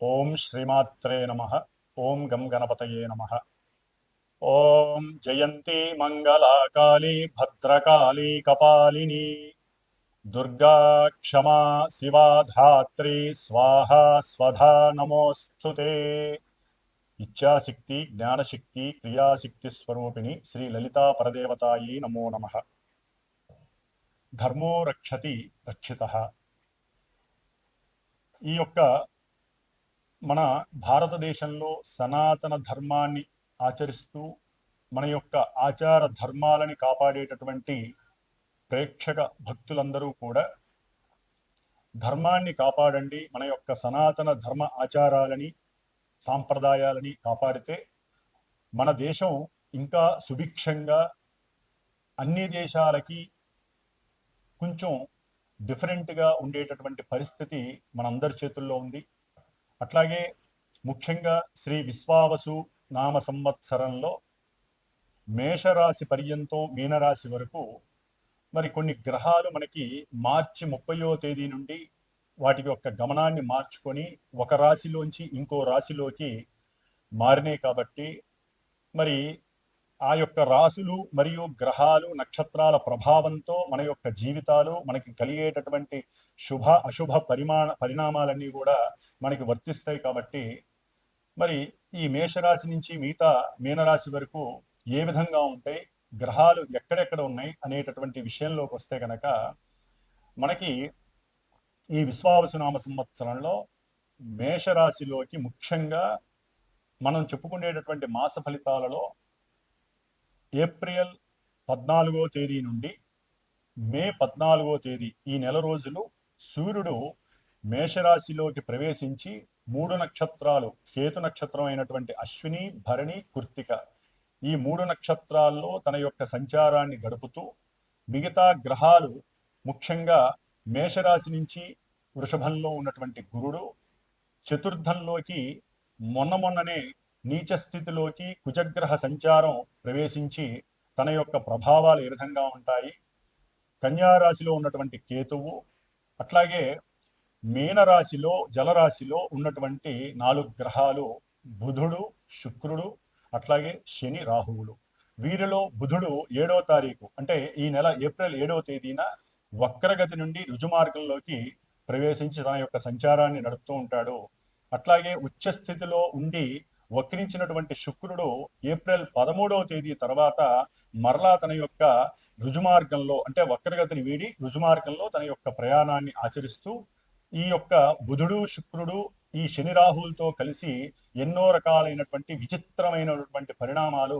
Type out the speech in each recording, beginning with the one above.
ఓం శ్రీమాత్రే నమః. ఓం గం గణపతయే నమః. ఓం జయంతి మంగళా కాళీ భద్రకాళీ కపాలిని దుర్గా క్షమా శివా ధాత్రి స్వాహా స్వధా నమోస్తుతే. ఇచ్ఛాశక్తి జ్ఞానశక్తి క్రియాశక్తి స్వరూపిణి శ్రీ లలితా పరదేవతాయై నమో నమః. ధర్మో రక్షతి రక్షితః. ఈ యొక్క మన భారతదేశంలో సనాతన ధర్మాన్ని ఆచరిస్తూ మన యొక్క ఆచార ధర్మాలని కాపాడేటటువంటి ప్రేక్షక భక్తులందరూ కూడా ధర్మాన్ని కాపాడండి, మన యొక్క సనాతన ధర్మ ఆచారాలని సాంప్రదాయాలని కాపాడితే మన దేశం ఇంకా సుభిక్షంగా అన్ని దేశాలకి కొంచెం డిఫరెంట్గా ఉండేటటువంటి పరిస్థితి మనందరి చేతుల్లో ఉంది. అట్లాగే ముఖ్యంగా శ్రీ విశ్వావసు నామ సంవత్సరంలో మేషరాశి పర్యంతం మీనరాశి వరకు మరి కొన్ని గ్రహాలు మనకి మార్చి 30వ తేదీ నుండి వాటి యొక్క గమనాన్ని మార్చుకొని ఒక రాశిలోంచి ఇంకో రాశిలోకి మారినాయి. కాబట్టి మరి ఆ యొక్క రాశులు మరియు గ్రహాలు నక్షత్రాల ప్రభావంతో మన యొక్క జీవితాలు మనకి కలిగేటటువంటి శుభ అశుభ పరిణామాలన్నీ కూడా మనకి వర్తిస్తాయి. కాబట్టి మరి ఈ మేషరాశి నుంచి మిగతా మీనరాశి వరకు ఏ విధంగా ఉంటాయి, గ్రహాలు ఎక్కడెక్కడ ఉన్నాయి అనేటటువంటి విషయంలోకి వస్తే కనుక మనకి ఈ విశ్వావసునామ సంవత్సరంలో మేషరాశిలోకి ముఖ్యంగా మనం చెప్పుకునేటటువంటి మాస ఫలితాలలో ఏప్రిల్ 14వ తేదీ నుండి మే 14వ తేదీ ఈ నెల రోజులు సూర్యుడు మేషరాశిలోకి ప్రవేశించి 3 నక్షత్రాలు కేతు నక్షత్రం అయినటువంటి అశ్విని భరణి కృత్తిక ఈ 3 నక్షత్రాల్లో తన యొక్క సంచారాన్ని గడుపుతూ మిగతా గ్రహాలు ముఖ్యంగా మేషరాశి నుంచి వృషభంలో ఉన్నటువంటి గురుడు చతుర్థంలోకి మొన్ననే నీచ స్థితిలోకి కుజగ్రహ సంచారం ప్రవేశించి తన యొక్క ప్రభావాలు ఏ విధంగా ఉంటాయి, కన్యారాశిలో ఉన్నటువంటి కేతువు, అట్లాగే మీనరాశిలో జలరాశిలో ఉన్నటువంటి 4 గ్రహాలు బుధుడు శుక్రుడు అట్లాగే శని రాహువులు. వీరిలో బుధుడు 7వ తారీఖు అంటే ఈ నెల ఏప్రిల్ 7వ తేదీన వక్రగతి నుండి రుజుమార్గంలోకి ప్రవేశించి తన యొక్క సంచారాన్ని నడుపుతూ ఉంటాడు. అట్లాగే ఉచ్చస్థితిలో ఉండి వక్రించినటువంటి శుక్రుడు ఏప్రిల్ 13వ తేదీ తర్వాత మరలా తన యొక్క రుజుమార్గంలో అంటే వక్రగతిని వీడి రుజుమార్గంలో తన యొక్క ప్రయాణాన్ని ఆచరిస్తూ ఈ యొక్క బుధుడు శుక్రుడు ఈ శని రాహులతో కలిసి ఎన్నో రకాలైనటువంటి విచిత్రమైనటువంటి పరిణామాలు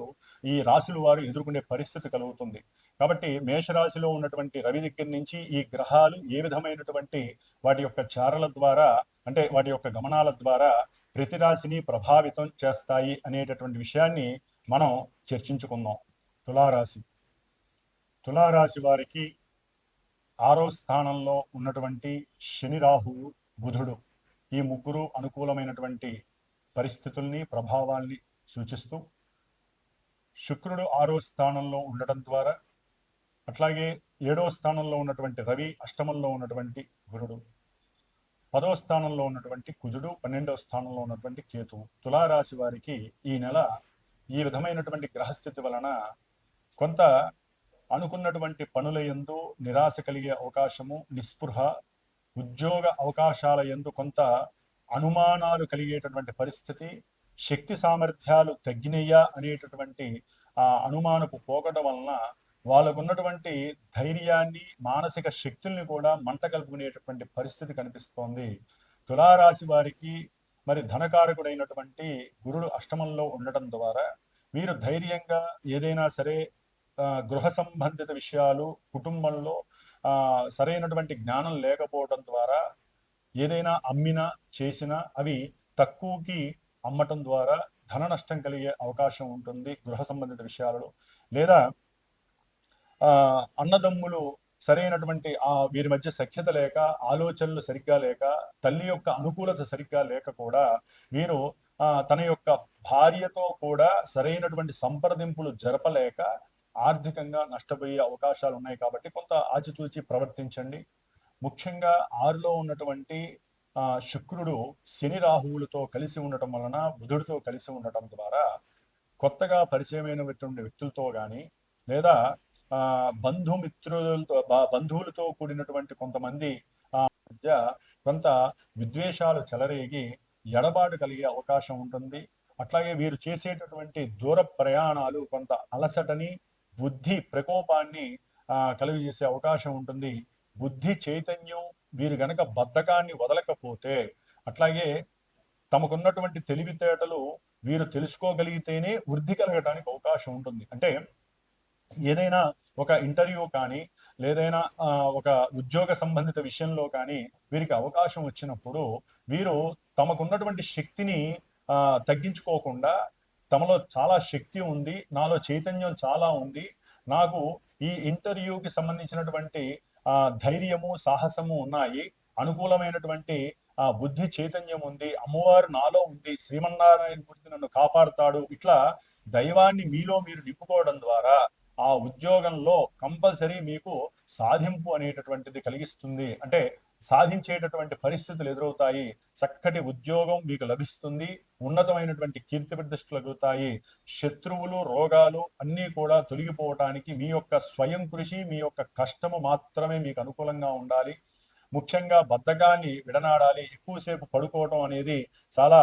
ఈ రాశుల వారు ఎదుర్కొనే పరిస్థితి కలుగుతుంది. కాబట్టి మేషరాశిలో ఉన్నటువంటి రవి దగ్గర నుంచి ఈ గ్రహాలు ఏ విధమైనటువంటి వాటి యొక్క చారల ద్వారా అంటే వాటి యొక్క గమనాల ద్వారా ప్రతి రాశిని ప్రభావితం చేస్తాయి అనేటటువంటి విషయాన్ని మనం చర్చించుకుందాం. తులారాశి వారికి 6వ స్థానంలో ఉన్నటువంటి శని రాహువు బుధుడు ఈ ముగ్గురు అనుకూలమైనటువంటి పరిస్థితుల్ని ప్రభావాల్ని సూచిస్తూ శుక్రుడు 6వ స్థానంలో ఉండటం ద్వారా అట్లాగే 7వ స్థానంలో ఉన్నటువంటి రవి, అష్టమంలో ఉన్నటువంటి గురుడు, 10వ స్థానంలో ఉన్నటువంటి కుజుడు, 12వ స్థానంలో ఉన్నటువంటి కేతువు. తులారాశి వారికి ఈ నెల ఈ విధమైనటువంటి గ్రహస్థితి వలన కొంత అనుకున్నటువంటి పనుల యందు నిరాశ కలిగే అవకాశము, నిస్పృహ, ఉద్యోగ అవకాశాల యందు కొంత అనుమానాలు కలిగేటటువంటి పరిస్థితి, శక్తి సామర్థ్యాలు తగ్గినయ్యా అనేటటువంటి ఆ అనుమానపు పోకడం వలన వాళ్ళకున్నటువంటి ధైర్యాన్ని మానసిక శక్తుల్ని కూడా మంట కలుపుకునేటటువంటి పరిస్థితి కనిపిస్తోంది. తులారాశి వారికి మరి ధనకారకుడైనటువంటి గురుడు అష్టమంలో ఉండటం ద్వారా వీరు ధైర్యంగా ఏదైనా సరే గృహ సంబంధిత విషయాలు, కుటుంబంలో సరైనటువంటి జ్ఞానం లేకపోవడం ద్వారా ఏదైనా అమ్మినా చేసినా అవి తక్కువకి అమ్మటం ద్వారా ధన నష్టం కలిగే అవకాశం ఉంటుంది గృహ సంబంధిత విషయాలలో. లేదా అన్నదమ్ములు సరైనటువంటి వీరి మధ్య సఖ్యత లేక, ఆలోచనలు సరిగ్గా లేక, తల్లి యొక్క అనుకూలత సరిగ్గా లేక కూడా వీరు తన యొక్క భార్యతో కూడా సరైనటువంటి సంప్రదింపులు జరపలేక ఆర్థికంగా నష్టపోయే అవకాశాలు ఉన్నాయి. కాబట్టి కొంత ఆచితూచి ప్రవర్తించండి. ముఖ్యంగా 6లో ఉన్నటువంటి శుక్రుడు శని రాహువులతో కలిసి ఉండటం వలన, బుధుడితో కలిసి ఉండటం ద్వారా కొత్తగా పరిచయమైనటువంటి వ్యక్తులతో కానీ, లేదా బంధుమిత్రులతో బంధువులతో కూడినటువంటి కొంతమంది మధ్య కొంత విద్వేషాలు చెలరేగి ఎడబాటు కలిగే అవకాశం ఉంటుంది. అట్లాగే వీరు చేసేటటువంటి దూర ప్రయాణాలు కొంత అలసటని, బుద్ధి ప్రకోపాన్ని కలుగజేసే అవకాశం ఉంటుంది. బుద్ధి చైతన్యం వీరు గనక బద్ధకాన్ని వదలకపోతే, అట్లాగే తమకున్నటువంటి తెలివితేటలు వీరు తెలుసుకోగలిగితేనే వృద్ధి కలగటానికి అవకాశం ఉంటుంది. అంటే ఏదైనా ఒక ఇంటర్వ్యూ కానీ, లేదైనా ఒక ఉద్యోగ సంబంధిత విషయంలో కానీ వీరికి అవకాశం వచ్చినప్పుడు వీరు తమకున్నటువంటి శక్తిని తగ్గించుకోకుండా, తమలో చాలా శక్తి ఉంది, నాలో చైతన్యం చాలా ఉంది, నాకు ఈ ఇంటర్వ్యూకి సంబంధించినటువంటి ధైర్యము, సాహసము ఉన్నాయి, అనుకూలమైనటువంటి బుద్ధి చైతన్యం ఉంది, అమ్మవారు నాలో ఉంది, శ్రీమన్నారాయణ మూర్తి నన్ను కాపాడుతాడు, ఇట్లా దైవాన్ని మీలో మీరు నింపుకోవడం ద్వారా ఆ ఉద్యోగంలో కంపల్సరీ మీకు సాధింపు అనేటటువంటిది కలిగిస్తుంది. అంటే సాధించేటటువంటి పరిస్థితులు ఎదురవుతాయి. చక్కటి ఉద్యోగం మీకు లభిస్తుంది. ఉన్నతమైనటువంటి కీర్తి ప్రతిష్టలు కలుగుతాయి. శత్రువులు, రోగాలు అన్నీ కూడా తొలగిపోవటానికి మీ యొక్క స్వయం కృషి, మీ యొక్క కష్టము మాత్రమే మీకు అనుకూలంగా ఉండాలి. ముఖ్యంగా బద్ధకాన్ని విడనాడాలి. ఎక్కువసేపు పడుకోవటం అనేది చాలా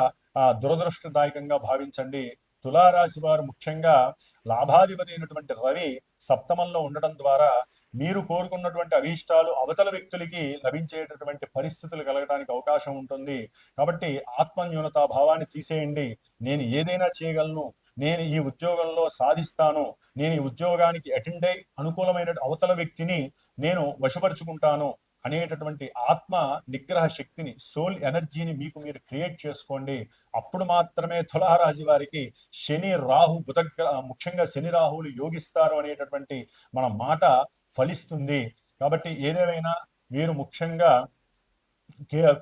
దురదృష్టదాయకంగా భావించండి. తులారాశి వారు ముఖ్యంగా లాభాధిపతి అయినటువంటి రవి సప్తమంలో ఉండటం ద్వారా మీరు కోరుకున్నటువంటి అభీష్టాలు అవతల వ్యక్తులకి లభించేటటువంటి పరిస్థితులు కలగడానికి అవకాశం ఉంటుంది. కాబట్టి ఆత్మన్యూనతా భావాన్ని తీసేయండి. నేను ఏదైనా చేయగలను, నేను ఈ ఉద్యోగంలో సాధిస్తాను, నేను ఈ ఉద్యోగానికి అటెండ్ అయి అనుకూలమైన అవతల వ్యక్తిని నేను వశపరుచుకుంటాను అనేటటువంటి ఆత్మ నిగ్రహ శక్తిని, సోల్ ఎనర్జీని మీకు మీరు క్రియేట్ చేసుకోండి. అప్పుడు మాత్రమే తులారాశి వారికి శని, రాహు, బుధ, ముఖ్యంగా శని రాహువులు యోగిస్తారు అనేటటువంటి మన మాట ఫలిస్తుంది. కాబట్టి ఏదేమైనా మీరు ముఖ్యంగా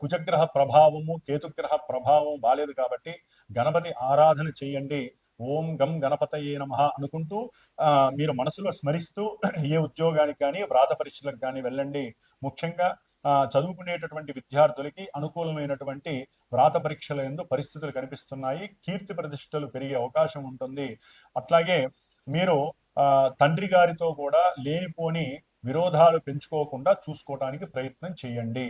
కుజగ్రహ ప్రభావము, కేతుగ్రహ ప్రభావం బాలేదు కాబట్టి గణపతి ఆరాధన చేయండి. ఓం గం గణపతయే నమః అనుకుంటూ మీరు మనసులో స్మరిస్తూ ఏ ఉద్యోగానికి కానీ, వ్రాత పరీక్షలకు కానీ వెళ్ళండి. ముఖ్యంగా చదువుకునేటటువంటి విద్యార్థులకి అనుకూలమైనటువంటి వ్రాత పరీక్షల యందు పరిస్థితులు కనిపిస్తున్నాయి. కీర్తి ప్రతిష్టలు పెరిగే అవకాశం ఉంటుంది. అట్లాగే మీరు తండ్రి గారితో కూడా లేనిపోని విరోధాలు పెంచుకోకుండా చూసుకోవడానికి ప్రయత్నం చేయండి.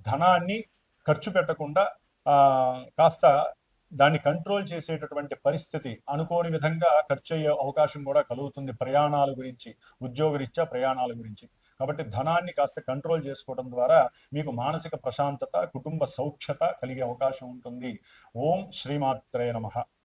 ధనాన్ని ఖర్చు పెట్టకుండా కాస్త దాన్ని కంట్రోల్ చేసేటటువంటి పరిస్థితి, అనుకోని విధంగా ఖర్చు అయ్యే అవకాశం కూడా కలుగుతుంది ప్రయాణాల గురించి, ఉద్యోగరీత్యా ప్రయాణాల గురించి. కాబట్టి ధనాన్ని కాస్త కంట్రోల్ చేసుకోవడం ద్వారా మీకు మానసిక ప్రశాంతత, కుటుంబ సౌఖ్యత కలిగే అవకాశం ఉంటుంది. ఓం శ్రీమాత్రే నమః.